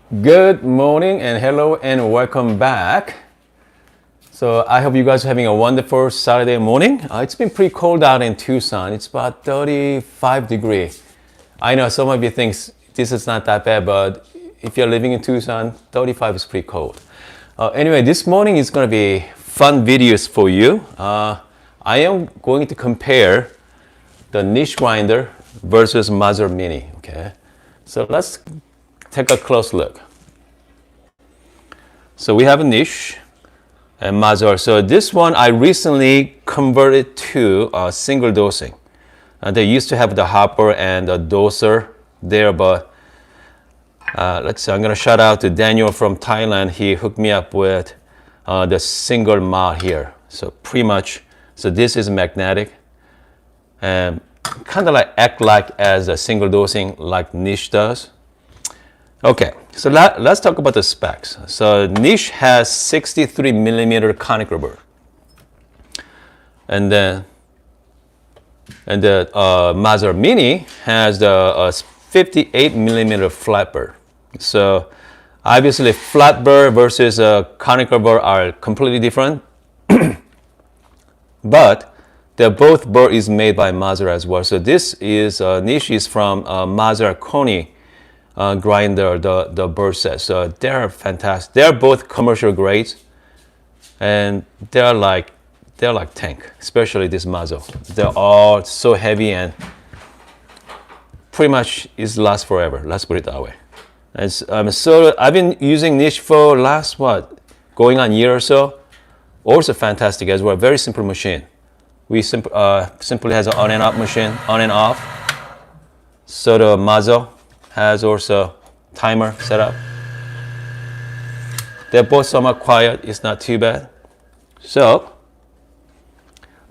Good morning and hello and welcome back. So I hope you guys are having a wonderful Saturday morning. It's been pretty cold out in Tucson. It's about 35 degrees. I know some of you think this is not that bad, but if you're living in Tucson, 35 is pretty cold. Anyway, this morning is going to be fun videos for you. I am going to compare the niche grinder versus Mazzer Mini. Okay, so let's take a close look. So we have a niche and Mazzer. So this one I recently converted to single dosing. They used to have the hopper and the doser there, but let's see, I'm going to shout out to Daniel from Thailand. He hooked me up with the single mod here. So pretty much, so this is magnetic and kind of like act like as a single dosing like niche does. Okay, so let's talk about the specs. So niche has 63 millimeter conical burr, and the Mazzer Mini has the 58 millimeter flat burr. So obviously flat burr versus conical burr are completely different, but they're both burr is made by Mazzer as well. So this is niche is from Mazzer grinder, the Burr set. So they're fantastic. They're both commercial grades, and they're like tank, especially this Mazzer. They're all so heavy and pretty much it lasts forever. Let's put it that way. And so I've been using niche for last going on a year or so. Also fantastic as well. Very simple machine. We simply has an on and off machine, on and off. So the Mazzer has also timer set up. They're both somewhat quiet. It's not too bad. So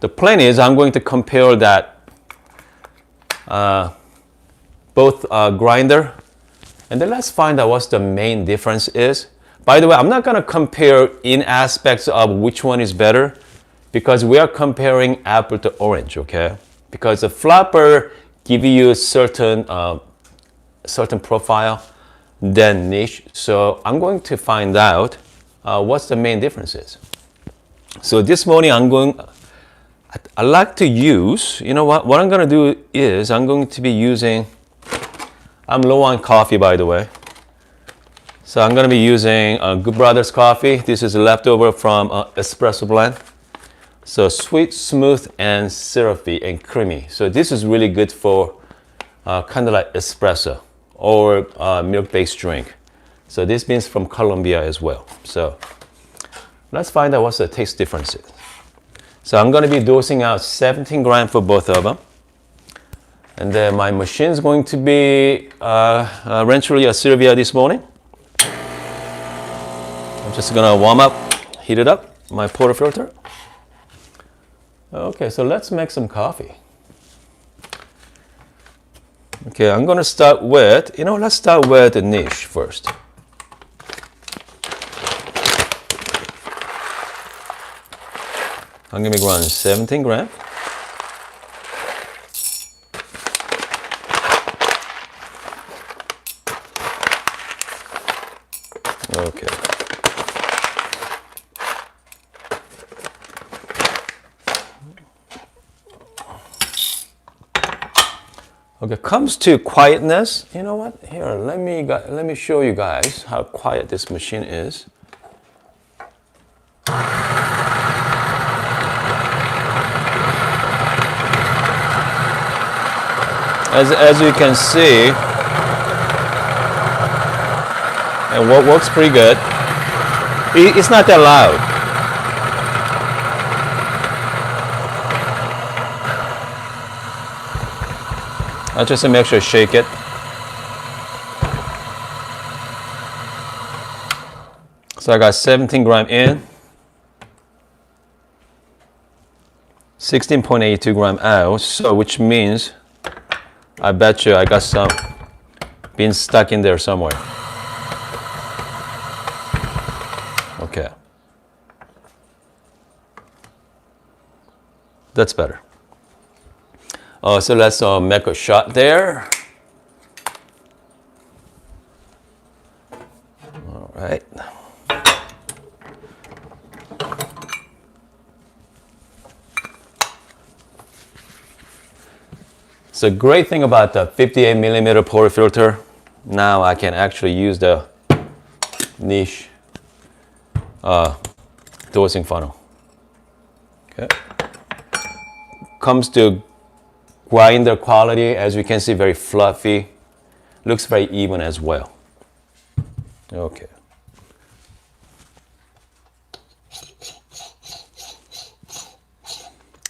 the plan is I'm going to compare that both grinder, and then let's find out what the main difference is. By the way, I'm not going to compare in aspects of which one is better, because we are comparing apple to orange, okay? Because the flapper give you certain profile than niche. So I'm going to find out what's the main differences. So this morning I like to use, you know what I'm going to do is I'm going to be using, I'm low on coffee by the way. So I'm going to be using Good Brothers coffee. This is a leftover from espresso blend. So sweet, smooth, and syrupy and creamy. So this is really good for kind of like espresso or milk-based drink. So this means from Colombia as well. So let's find out what's the taste differences. So I'm going to be dosing out 17 grams for both of them. And then my machine is going to be eventually a Sylvia this morning. I'm just going to warm up, heat it up, my portafilter. Okay, so let's make some coffee. Okay, I'm going to start with, let's start with the niche first. I'm going to be running 17 grams. Okay. Okay, comes to quietness. You know what? Here, let me show you guys how quiet this machine is. As you can see, and what works pretty good. It's not that loud. I'll just make sure to shake it. So I got 17 grams in, 16.82 grams out. So which means I bet you I got some being stuck in there somewhere. Okay. That's better. So let's make a shot there. right. So great thing about the 58 millimeter portafilter, now I can actually use the niche dosing funnel. Okay. Comes to grinder quality, as you can see, very fluffy. Looks very even as well. Okay.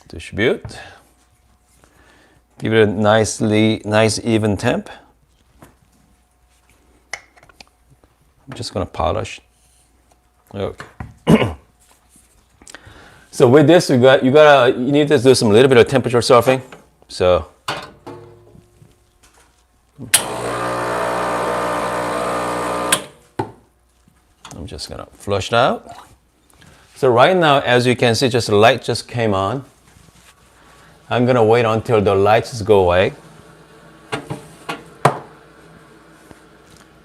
Distribute. Give it a nice even temp. I'm just gonna polish. Okay. So with this, you need to do some little bit of temperature surfing. So I'm just gonna flush it out. So right now, as you can see, just the light just came on. I'm gonna wait until the lights go away.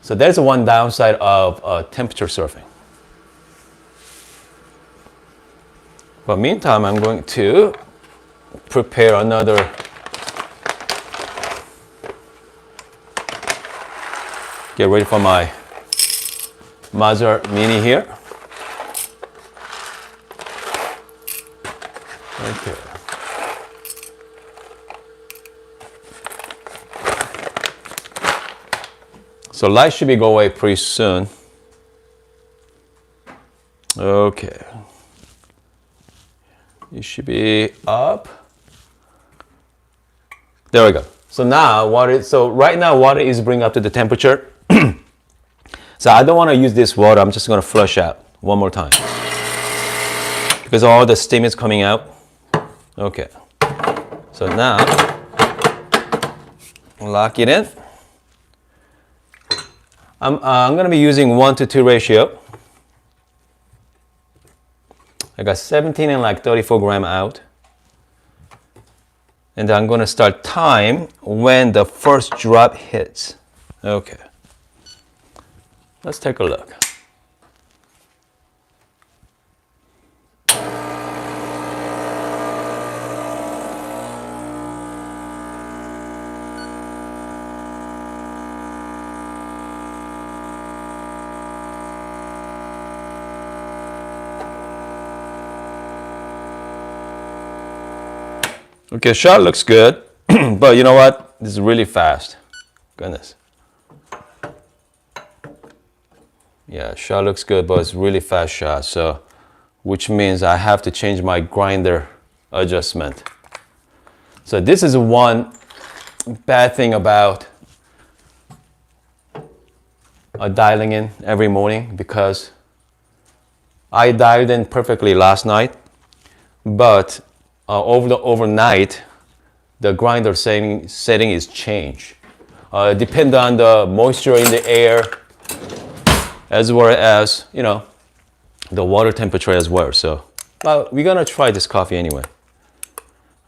So there's one downside of temperature surfing. But meantime, I'm going to prepare another get ready for my Mazzer Mini here. Okay. So light should be go away pretty soon. Okay. It should be up. There we go. So now right now water is bringing up to the temperature. So I don't want to use this water. I'm just going to flush out one more time because all the steam is coming out. Okay. So now lock it in. I'm going to be using 1:2 ratio. I got 17 and like 34 gram out. And I'm going to start time when the first drop hits. Okay. Let's take a look. Okay, shot looks good, but you know what? This is really fast. Goodness. Yeah, shot looks good, but it's really fast shot. So, which means I have to change my grinder adjustment. So this is one bad thing about dialing in every morning, because I dialed in perfectly last night, but overnight, the grinder setting is changed. Depend on the moisture in the air, as well as, you know, the water temperature as well. So, but we're gonna try this coffee anyway.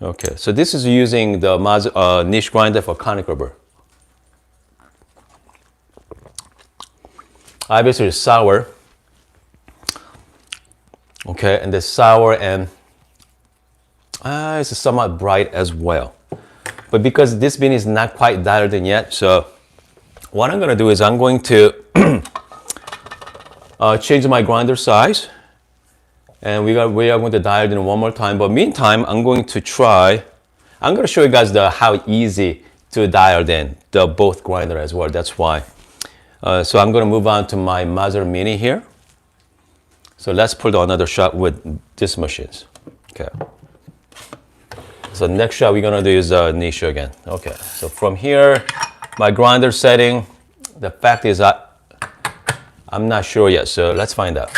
Okay, so this is using the Mazzer niche grinder for conical Burr. Obviously it's sour. Okay, and the sour and it's somewhat bright as well. But because this bean is not quite dialed in yet, so what I'm gonna do is I'm going to change my grinder size, and we are going to dial it in one more time. But meantime, I'm going to show you guys how easy to dial in the both grinder as well. That's why. So I'm going to move on to my Mazzer Mini here. So let's pull another shot with these machines. Okay. So next shot we're going to do is niche again. Okay. So from here, my grinder setting, the fact is I'm not sure yet, so let's find out.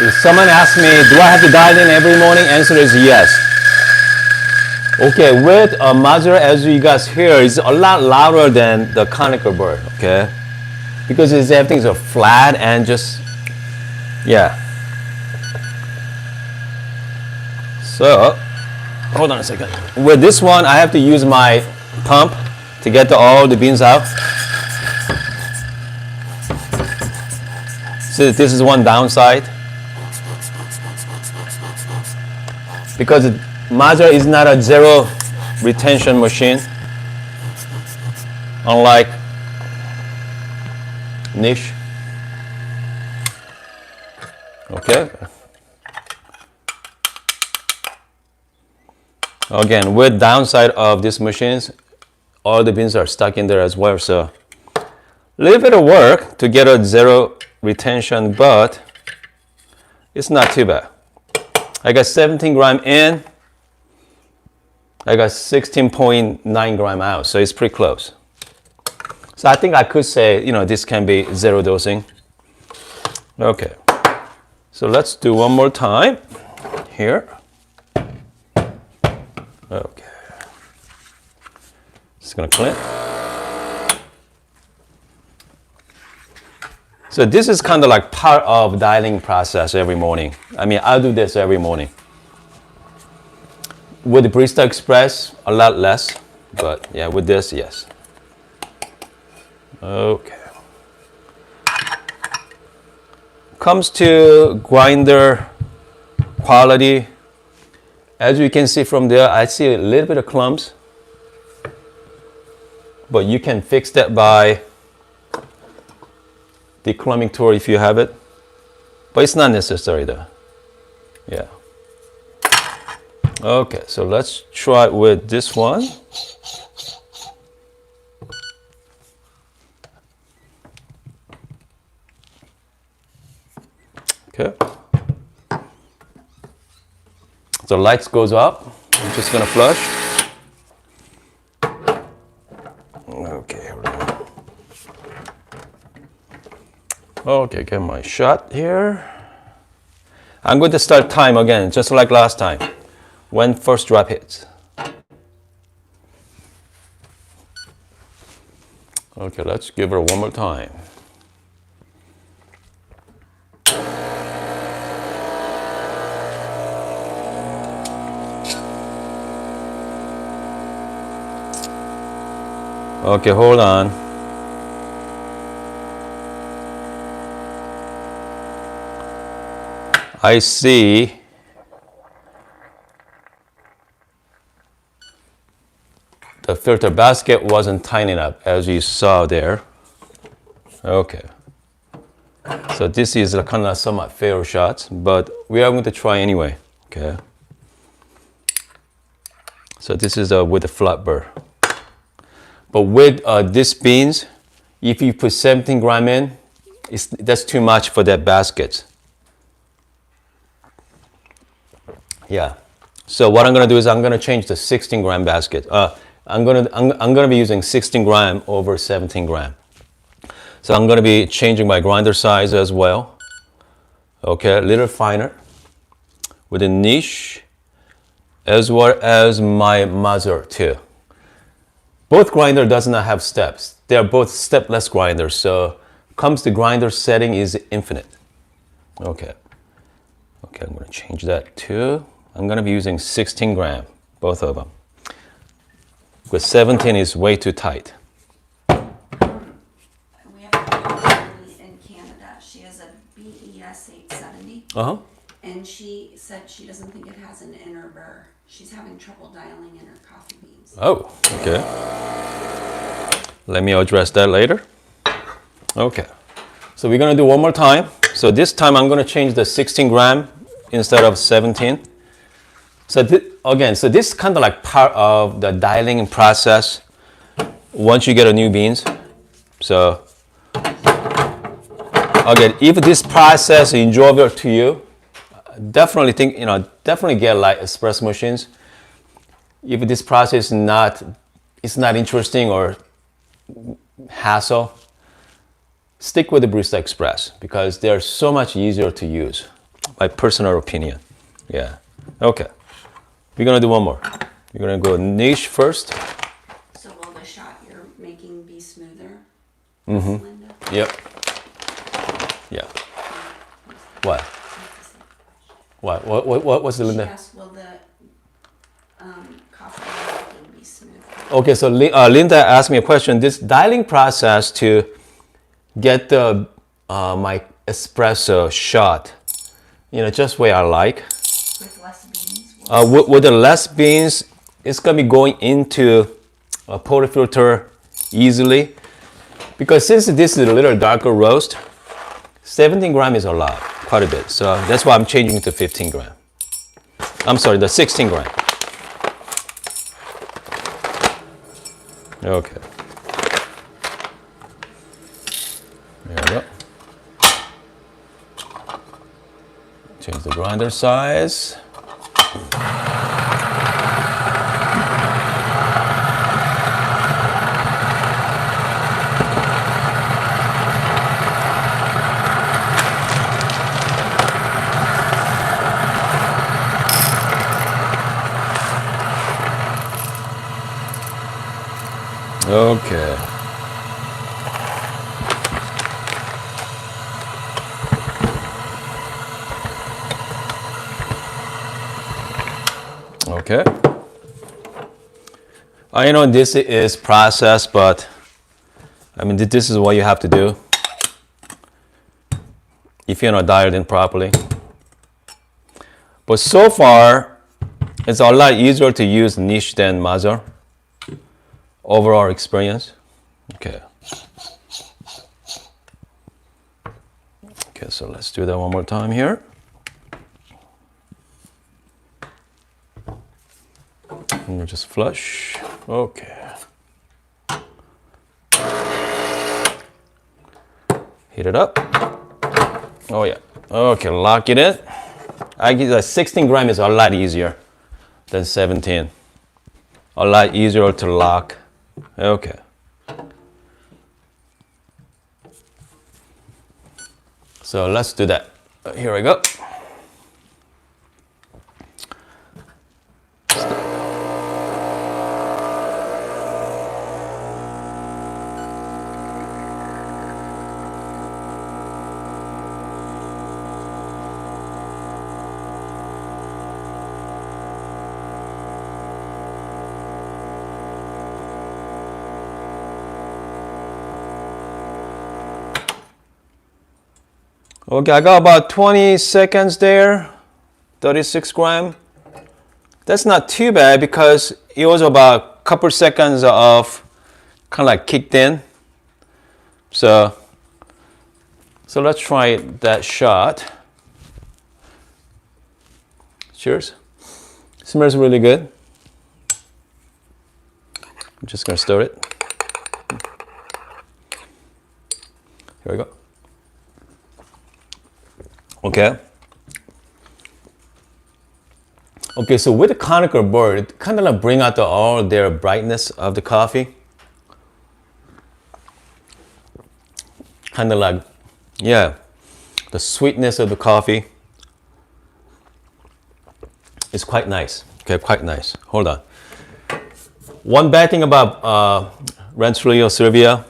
If someone asks me, do I have to dial in every morning? Answer is yes. Okay, with a Mazzer, as you guys hear, it's a lot louder than the conical Burr, okay? Because everything's flat and just, yeah. So, hold on a second. With this one, I have to use my pump to get all the beans out. So this is one downside. Because Mazzer is not a zero retention machine, unlike niche. Okay. Again, with downside of these machines, all the beans are stuck in there as well. So a little bit of work to get a zero retention, but it's not too bad. I got 17 gram in, I got 16.9 gram out, so it's pretty close. So I think I could say, this can be zero dosing. Okay, so let's do one more time here. Okay, just gonna clean. So this is kind of like part of dialing process every morning. I mean, I do this every morning. With the Barista Express, a lot less, but yeah, with this, yes. Okay. Comes to grinder quality. As you can see from there, I see a little bit of clumps, but you can fix that by the clumping tool if you have it, but it's not necessary though. Yeah. Okay, so let's try with this one. Okay. The lights goes up. I'm just gonna flush. Okay, here we go. Okay, get my shot here. I'm going to start time again, just like last time, when first drop hits. Okay, let's give her one more time. Okay, hold on. I see the filter basket wasn't tight enough, as you saw there. Okay. So this is a kind of somewhat fail shot, but we are going to try anyway. Okay. So this is with the flat burr. But with these beans, if you put 17 gram in, that's too much for that basket. Yeah. So what I'm gonna do is I'm gonna change the 16 gram basket. I'm gonna be using 16 gram over 17 gram. So I'm gonna be changing my grinder size as well. Okay, a little finer with a niche, as well as my Mazzer too. Both grinder does not have steps. They are both stepless grinders. So comes the grinder setting is infinite. Okay. Okay, I'm gonna change that too. I'm gonna be using 16 gram, both of them. Because 17 is way too tight. We have a in Canada. She has a BES 870. Uh-huh. And she said she doesn't think it has an inner burr. She's having trouble dialing in her coffee beans. Oh, okay. Let me address that later. Okay. So we're gonna do one more time. So this time I'm gonna change the 16 gram instead of 17. So again, so this is kind of like part of the dialing process once you get a new beans. So again, if this process is enjoyable to you, definitely think, definitely get like espresso machines. If this process is not interesting or hassle, stick with the Barista Express because they're so much easier to use. My personal opinion. Yeah. Okay. We're gonna do one more. We're gonna go niche first. So will the shot you're making be smoother? Mm-hmm. Linda? Yep. Yeah. What? What was the She Linda? asked, will the coffee making be smooth? Okay, so Linda asked me a question. This dialing process to get the my espresso shot, just where I like. With less beans? With the less beans, it's gonna be going into a portafilter easily. Because since this is a little darker roast, 17 gram is a lot, quite a bit. So that's why I'm changing to 15 gram. I'm sorry, the 16 gram. Okay. There we go. Change the grinder size. Okay. Okay. I know this is process, but I mean, this is what you have to do if you're not dialed in properly. But so far, it's a lot easier to use niche than Mazzer. Overall experience. Okay. Okay, so let's do that one more time here. And we'll just flush. Okay. Heat it up. Oh yeah. Okay, lock it in. I guess 16 gram is a lot easier than 17. A lot easier to lock. Okay. So let's do that. Here we go. Okay, I got about 20 seconds there, 36 gram. That's not too bad because it was about a couple seconds of kind of like kicked in. So let's try that shot. Cheers. Smells really good. I'm just gonna stir it. Here we go. Okay. Okay, so with the conical Burr, it kind of like bring out all their brightness of the coffee. Kind of like, yeah, the sweetness of the coffee is quite nice. Okay, quite nice. Hold on. One bad thing about Rensselaer Sylvia,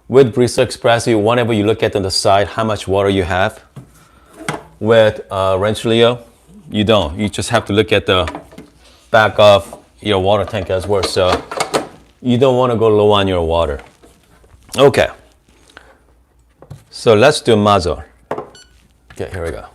with Bristol Espresso, whenever you look at on the side how much water you have. With Rensselaer, you don't. You just have to look at the back of your water tank as well. So you don't want to go low on your water. Okay. So let's do Mazzer. Okay, here we go.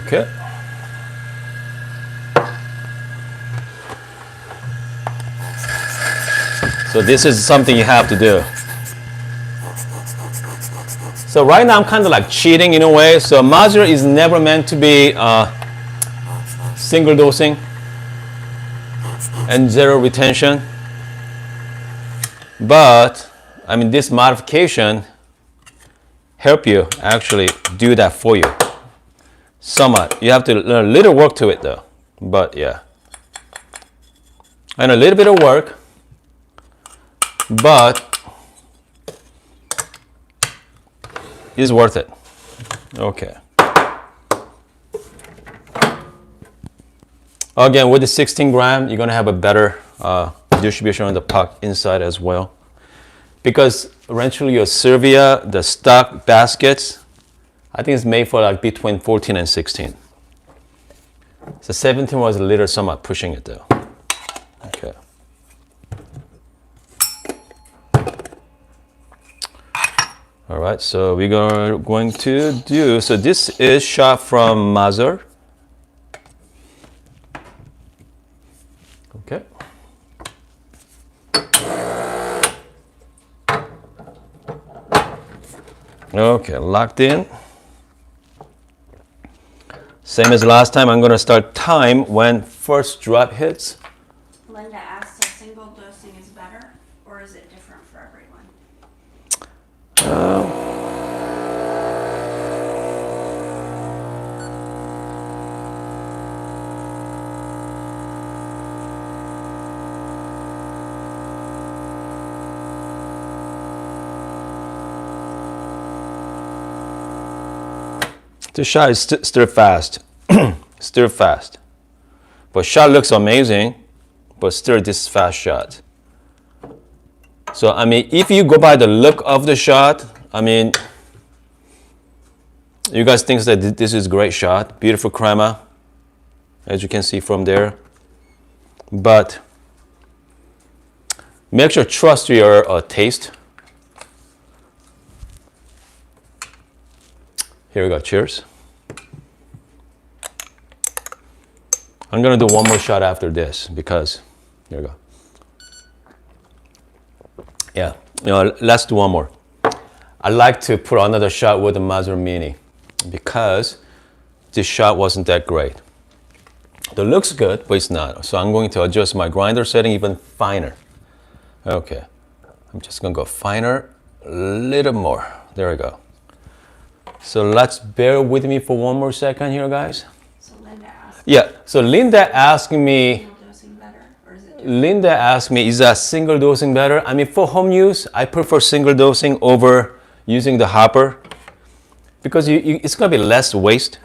Okay. So this is something you have to do. So right now I'm kind of like cheating in a way. So Mazzer is never meant to be single dosing and zero retention. But I mean, this modification help you actually do that for you. Somewhat. You have to learn a little work to it though. But yeah. And a little bit of work. but it's worth it. Okay. Again, with the 16 gram, you're gonna have a better distribution on the puck inside as well. Because eventually your Servia, the stock baskets, I think it's made for like between 14 and 16. So 17 was a little somewhat pushing it though. Okay. All right, so we're going to do, so this is shot from Mazzer. Okay. Okay, locked in. Same as last time, I'm going to start time when first drop hits. Linda asked if single dosing is better, or is it different for everyone? This shot is still fast, still fast. But shot looks amazing, but still this fast shot. So I mean, if you go by the look of the shot, I mean, you guys think that this is a great shot, beautiful crema, as you can see from there. But make sure trust your taste. Here we go, cheers. I'm gonna do one more shot after this because, here we go. Yeah, let's do one more. I like to put another shot with the Mazzer Mini because this shot wasn't that great. The looks good, but it's not. So I'm going to adjust my grinder setting even finer. Okay, I'm just gonna go finer, a little more. There we go. So let's bear with me for one more second here, guys. So Linda asked. Yeah, so Linda asked me, Single dosing better, or is it different? Linda asked me, is that single dosing better? I mean, for home use, I prefer single dosing over using the hopper because it's gonna be less waste.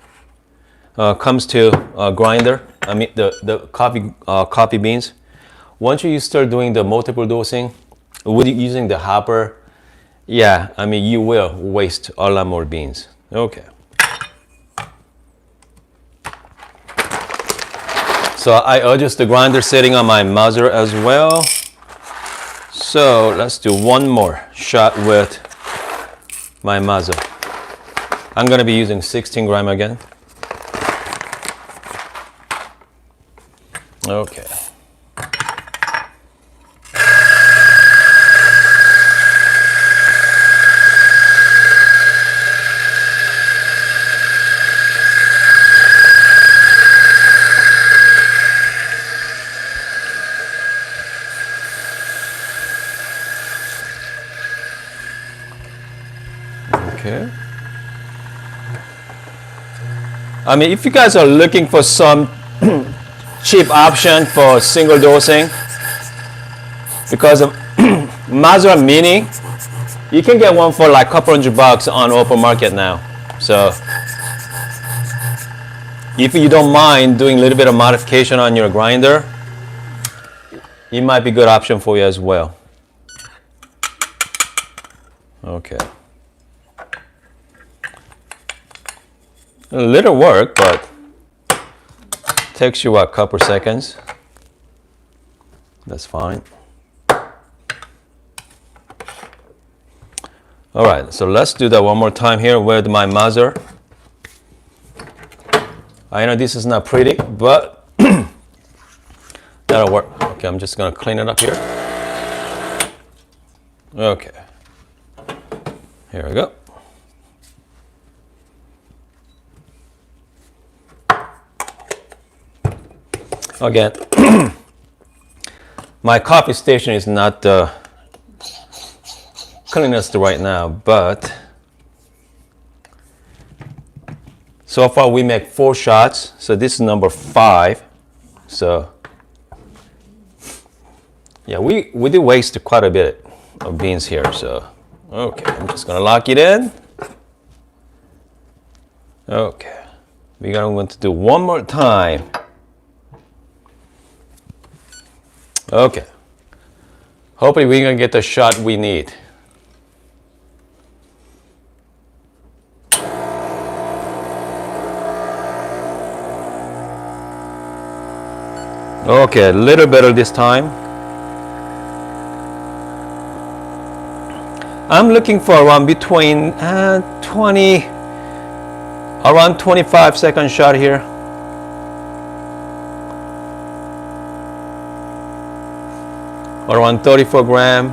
Comes to grinder, I mean the coffee beans. Once you start doing the multiple dosing with using the hopper, yeah, I mean you will waste a lot more beans. Okay. So I adjust the grinder setting on my Mazzer as well. So let's do one more shot with my Mazzer. I'm gonna be using 16 gram again. Okay. Okay. I mean, if you guys are looking for some cheap option for single dosing, because of Mazzer Mini, you can get one for like a couple $100 on open market now. So if you don't mind doing a little bit of modification on your grinder, it might be a good option for you as well. Okay. A little work, but takes you a couple seconds. That's fine. All right, so let's do that one more time here with my Mazzer. I know this is not pretty, but that'll work. Okay, I'm just gonna clean it up here. Okay, here we go. Again, my coffee station is not the cleanest right now, but so far we make 4 shots, so this is number 5. So yeah, we did waste quite a bit. of beans here. So, okay, I'm just gonna lock it in. Okay, we're going to do one more time. Okay, hopefully we're gonna get the shot we need. Okay, a little better this time. I'm looking for around between 25-second shot here. Around 34 gram.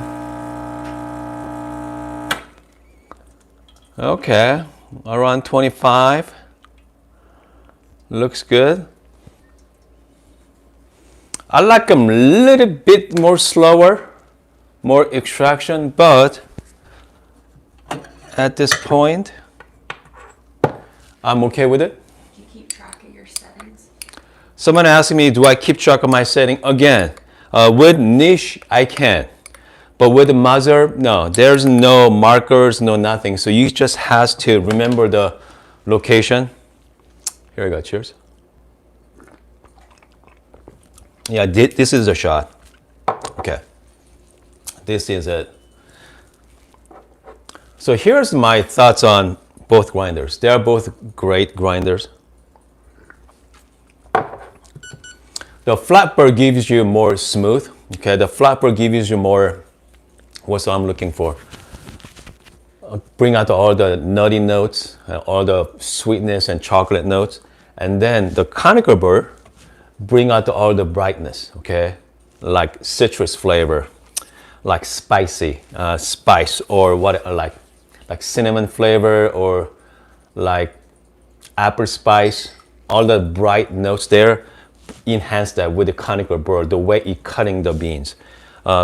Okay, around 25. Looks good. I like them a little bit more slower, more extraction, but at this point, I'm okay with it. Do you keep track of your settings? Someone asked me, do I keep track of my setting? Again, with niche, I can. But with the Mazzer, no, there's no markers, no nothing. So you just has to remember the location. Here we go, cheers. Yeah, this is a shot. Okay, this is it. So here's my thoughts on both grinders. They are both great grinders. The flat burr gives you more smooth. Okay, the flat burr gives you more, what's I'm looking for. Bring out all the nutty notes, all the sweetness and chocolate notes. And then the conical burr bring out all the brightness, okay? Like citrus flavor, like spicy, spice, or what, like cinnamon flavor, or like apple spice. All the bright notes there, enhance that with the conical burr, the way it cutting the beans.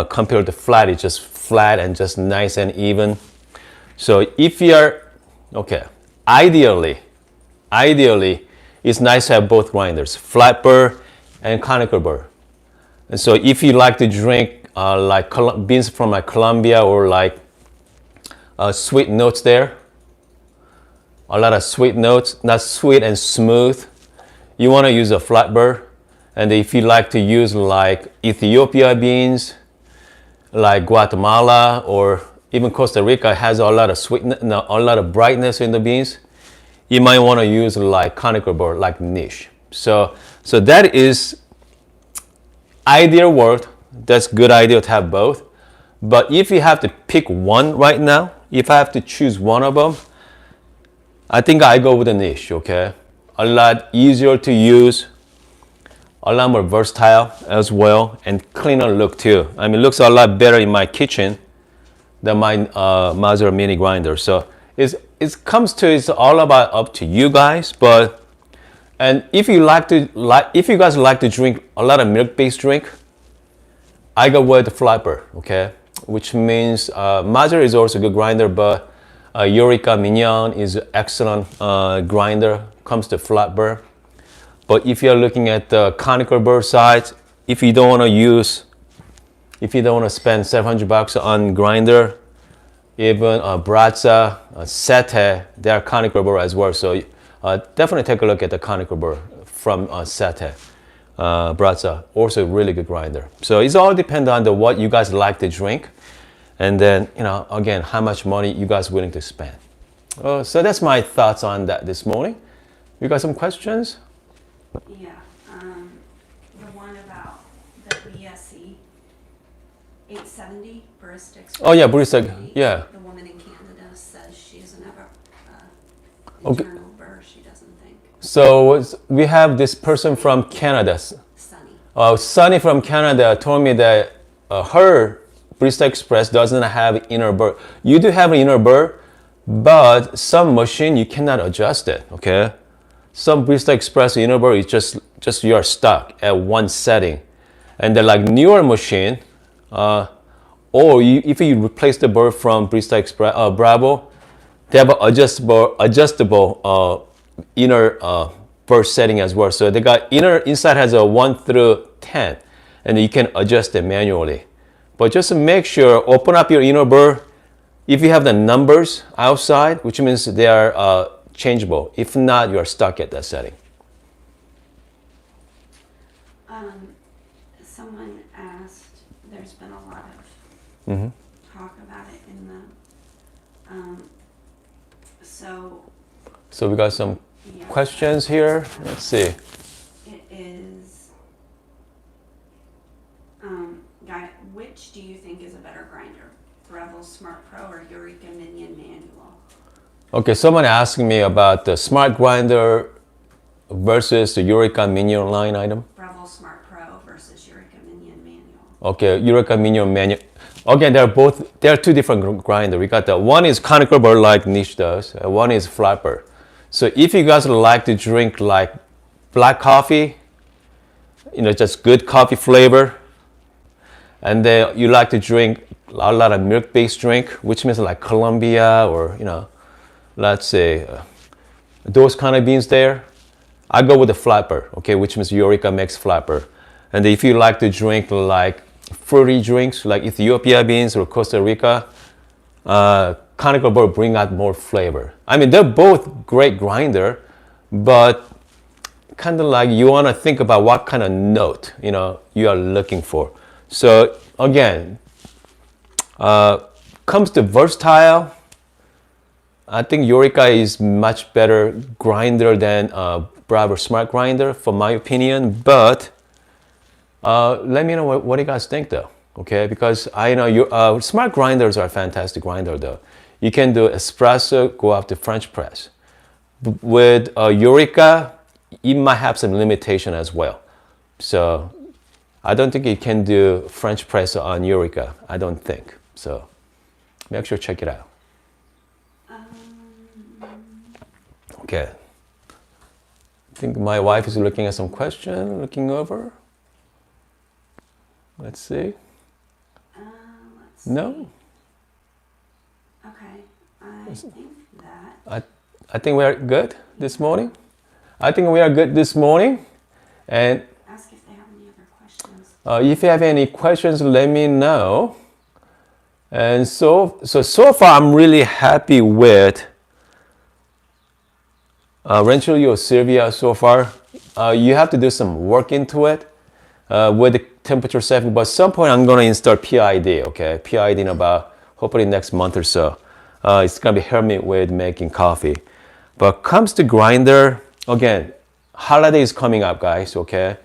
Compared to flat, it's just flat and just nice and even. So if you're, okay, ideally, it's nice to have both grinders, flat burr and conical burr. And so if you like to drink like beans from like Colombia, or like sweet notes there, a lot of sweet notes, not sweet and smooth, you want to use a flat burr. And if you like to use like Ethiopia beans, like Guatemala, or even Costa Rica has a lot of sweetness, a lot of brightness in the beans, you might want to use like conical burr, like niche. So that is ideal world. That's good idea to have both. But if you have to pick one right now, if I have to choose one of them, I think I go with the niche, okay? A lot easier to use, a lot more versatile as well, and cleaner look too. I mean, it looks a lot better in my kitchen than my Mazzer mini grinder. So it's all about up to you guys. But and if you guys like to drink a lot of milk-based drink, I go with the flat burr, okay? Which means Mazzer is also a good grinder, but Eureka Mignon is an excellent grinder. Comes to flat burr. But if you're looking at the conical burr side, if you don't want to spend $700 on grinder, even Brazza, Sete, they are conical burr as well. So definitely take a look at the conical burr from Sete. Brazza, also a really good grinder. So it's all depend on what you guys like to drink, and then again, how much money you guys willing to spend. So that's my thoughts on that this morning. You got some questions? Yeah, the one about the BSE 870 barista. Oh yeah, barista. Yeah. The woman in Canada says she doesn't have a Okay. internal burr. She doesn't think. So we have this person from Canada. Sunny. Sunny from Canada told me that her Barista Express doesn't have inner burr. You do have an inner burr, but some machine you cannot adjust it. Okay. Some Barista Express inner burr is just you are stuck at one setting, and then like newer machine, or if you replace the burr from Barista Express Bravo, they have an adjustable inner burr setting as well. So they got inside has a 1 through 10, and you can adjust it manually. But just make sure, open up your inner burr. If you have the numbers outside, which means they are changeable. If not, you are stuck at that setting. Someone asked, there's been a lot of talk about it in the, So we got some questions here. Let's see. It is, guy, which do you think is a better grinder? Breville Smart Pro or Eureka Minion Manual? Okay, someone asking me about the smart grinder versus the Eureka Minion line item. Breville Smart Pro versus Eureka Minion Manual. Okay, Eureka Minion Manual. Again, they're two different grinders. We got the one is conical burr like Niche does, and one is flat burr. So if you guys like to drink like black coffee, just good coffee flavor, and then you like to drink a lot of milk-based drink, which means like Columbia or, let's say those kind of beans there, I go with the flat burr, okay, which means Eureka makes flat burr. And if you like to drink like fruity drinks like Ethiopia beans or Costa Rica, conical burr bring out more flavor. I mean, they're both great grinder, but kind of like you want to think about what kind of note, you are looking for. So again, comes to versatile, I think Eureka is much better grinder than Breville Smart Grinder, for my opinion. But let me know what you guys think, though. Okay, because I know smart grinders are a fantastic grinder, though. You can do espresso, go up to French press. With Eureka, it might have some limitation as well. So I don't think you can do French press on Eureka. I don't think. So make sure to check it out. Okay. I think my wife is looking at some question, looking over. Let's see. Let's No? see. Okay, I think that. I think we are good this morning. I think we are good this morning. And Ask if they have any other questions. if you have any questions, let me know. And so far, I'm really happy with Rancherio Sylvia so far. You have to do some work into it with the temperature setting, but at some point I'm going to install PID, okay? PID in about, hopefully next month or so. It's going to be help me with making coffee. But comes to grinder, again, holiday is coming up, guys, okay?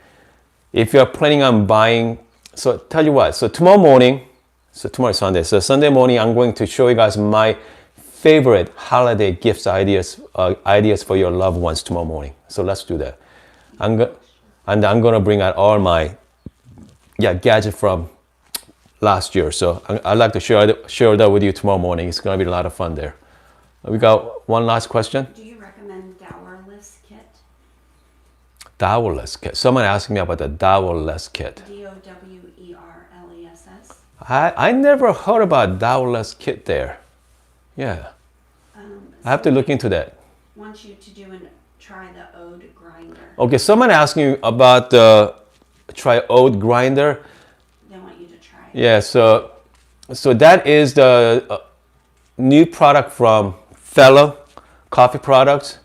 If you're planning on buying, so tell you what, so tomorrow morning, so tomorrow is Sunday, so Sunday morning I'm going to show you guys my favorite holiday gifts ideas for your loved ones tomorrow morning. So let's do that. I'm going to bring out all my gadget from last year. So I'd like to share that with you tomorrow morning. It's going to be a lot of fun there. We got one last question. Do you recommend Dowerless kit? Dowerless kit. Someone asked me about the Dowerless kit. Dowerless. I never heard about Dowerless kit there. Yeah. I have to look into that. Want you to try the Ode grinder. Okay, someone asked me about the try Ode grinder. They want you to try it. Yeah, so that is the new product from Fellow Coffee Products.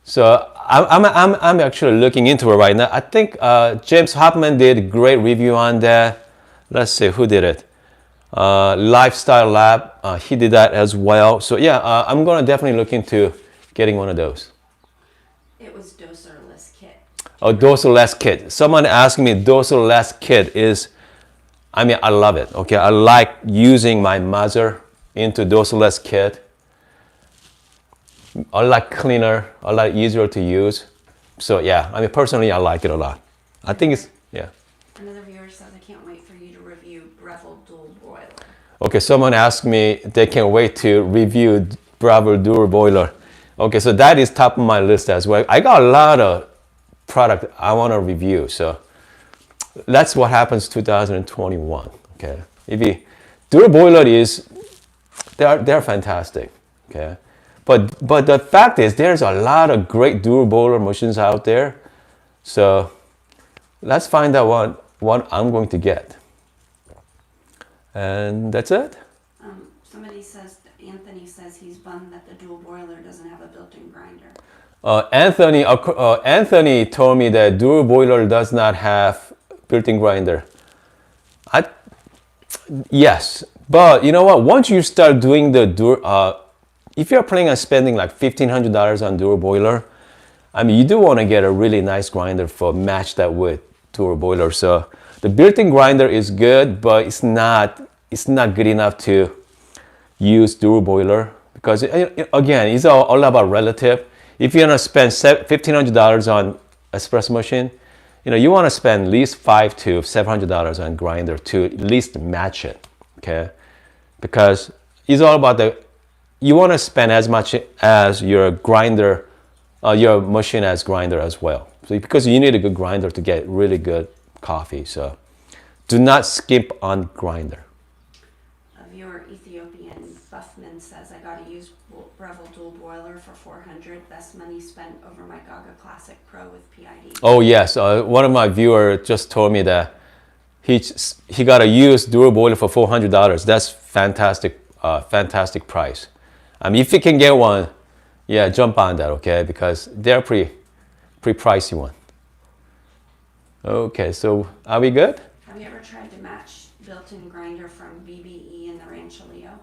So I'm actually looking into it right now. I think James Hoffman did a great review on that. Let's see who did it. Lifestyle Lab, he did that as well. So yeah, I'm gonna definitely look into getting one of those. It was Doserless kit. Oh, Doserless kit. Someone asked me Doserless kit is, I mean, I love it. Okay, I like using my Mazzer into Doserless kit. A lot cleaner, a lot easier to use. So yeah, I mean, personally, I like it a lot. I think it's, yeah. Another viewer says, I can't wait for you to review Breville Dual Broiler. Okay, someone asked me they can't wait to review Breville Dual Boiler. Okay, so that is top of my list as well. I got a lot of product I want to review. So that's what happens 2021. Okay, Dual Boiler is, they're fantastic. Okay, but the fact is there's a lot of great Dual Boiler machines out there. So let's find out what I'm going to get. And that's it. Somebody says, Anthony says he's bummed that the dual boiler doesn't have a built-in grinder. Anthony told me that dual boiler does not have built-in grinder. Yes, but you know what? Once you start doing the dual, if you're planning on spending like $1,500 on dual boiler, I mean, you do want to get a really nice grinder for match that with dual boiler. So the built-in grinder is good, but it's not good enough to use dual boiler because again, it's all about relative. If you're gonna spend $1,500 on espresso machine, you want to spend at least $500 to $700 on grinder to at least match it, okay? Because it's all about you want to spend as much as your grinder, your machine as grinder as well. So because you need a good grinder to get really good coffee. So do not skimp on grinder. A viewer, Ethiopian Buffman, says, I got a used Breville dual boiler for $400. Best money spent over my Gaga Classic Pro with PID. Oh yes, one of my viewers just told me that he got a used dual boiler for $400. That's fantastic, fantastic price. I mean, if you can get one, yeah, jump on that, okay? Because they're pretty pricey one. Okay, so are we good? Have you ever tried to match built-in grinder from BBE in the Rancho Leo?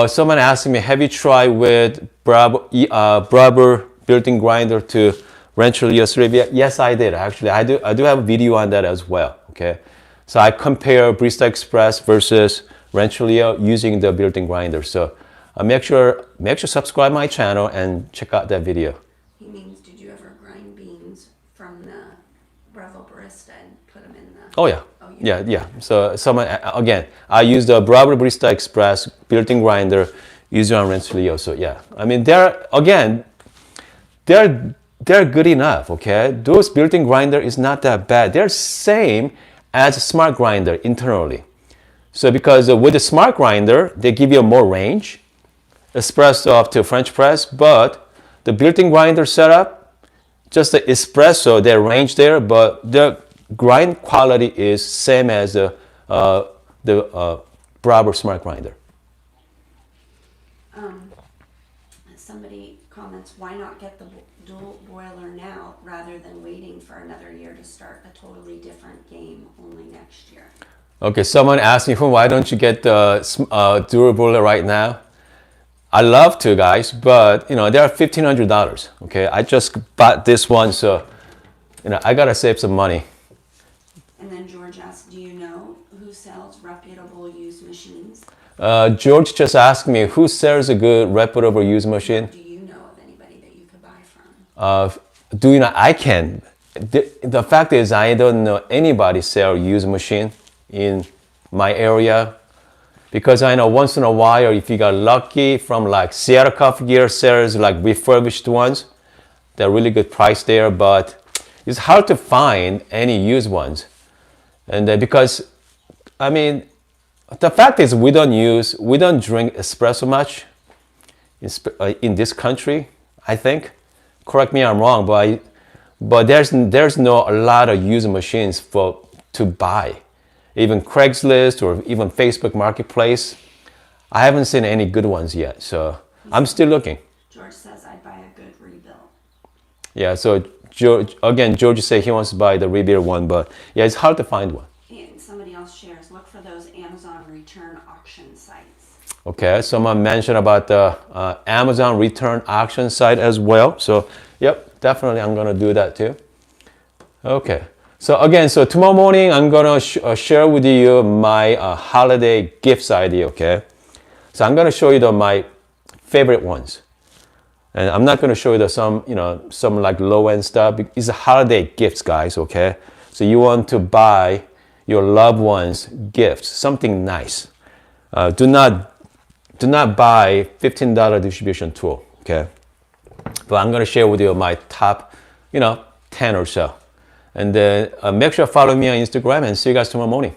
Someone asked me, have you tried with Burr built-in grinder to Rancho Leo 3? Yes, I did. Actually, I do have a video on that as well. Okay, so I compare Barista Express versus Rancho Leo using the built-in grinder. So make sure subscribe my channel and check out that video. He means, did you ever grind beans from the Breville Barista and put them in the? Oh yeah. Yeah. So again, I use the Bravo Barista Express built-in grinder used on Rancho Leo. So yeah, I mean they're good enough. Okay, those built-in grinder is not that bad. They're same as a smart grinder internally. So because with the smart grinder, they give you more range, espresso up to French press, but the built-in grinder setup, just the espresso, their range there, but the grind quality is same as the Bravo Smart Grinder. Somebody comments, why not get the dual boiler now rather than waiting for another year to start a totally different game only next year? Okay, someone asked me, why don't you get the dual boiler right now? I love to, guys, but they are $1,500. Okay, I just bought this one, so I gotta save some money. And then George asked, do you know who sells reputable used machines? George just asked me, who sells a good reputable used machine? Do you know of anybody that you could buy from? I can. The fact is, I don't know anybody sell used machine in my area. Because I know once in a while, if you got lucky from like Seattle Coffee Gear sells like refurbished ones, they're really good price there, but it's hard to find any used ones. And because, I mean, the fact is we don't drink espresso much in this country, I think. Correct me if I'm wrong, but there's no a lot of used machines to buy. Even Craigslist or even Facebook Marketplace, I haven't seen any good ones yet. So I'm still looking. George says I'd buy a good rebuild. Yeah, so George said he wants to buy the rebuild one, but yeah, it's hard to find one. And somebody else shares, look for those Amazon return auction sites. Okay, someone mentioned about the Amazon return auction site as well. So yep, definitely I'm gonna do that too. Okay. So again, tomorrow morning I'm gonna share with you my holiday gifts idea. Okay, so I'm gonna show you my favorite ones, and I'm not gonna show you some like low end stuff. It's a holiday gifts, guys. Okay, so you want to buy your loved ones gifts, something nice. Do not buy $15 distribution tool. Okay, but I'm gonna share with you my top 10 or so. And then make sure to follow me on Instagram and see you guys tomorrow morning.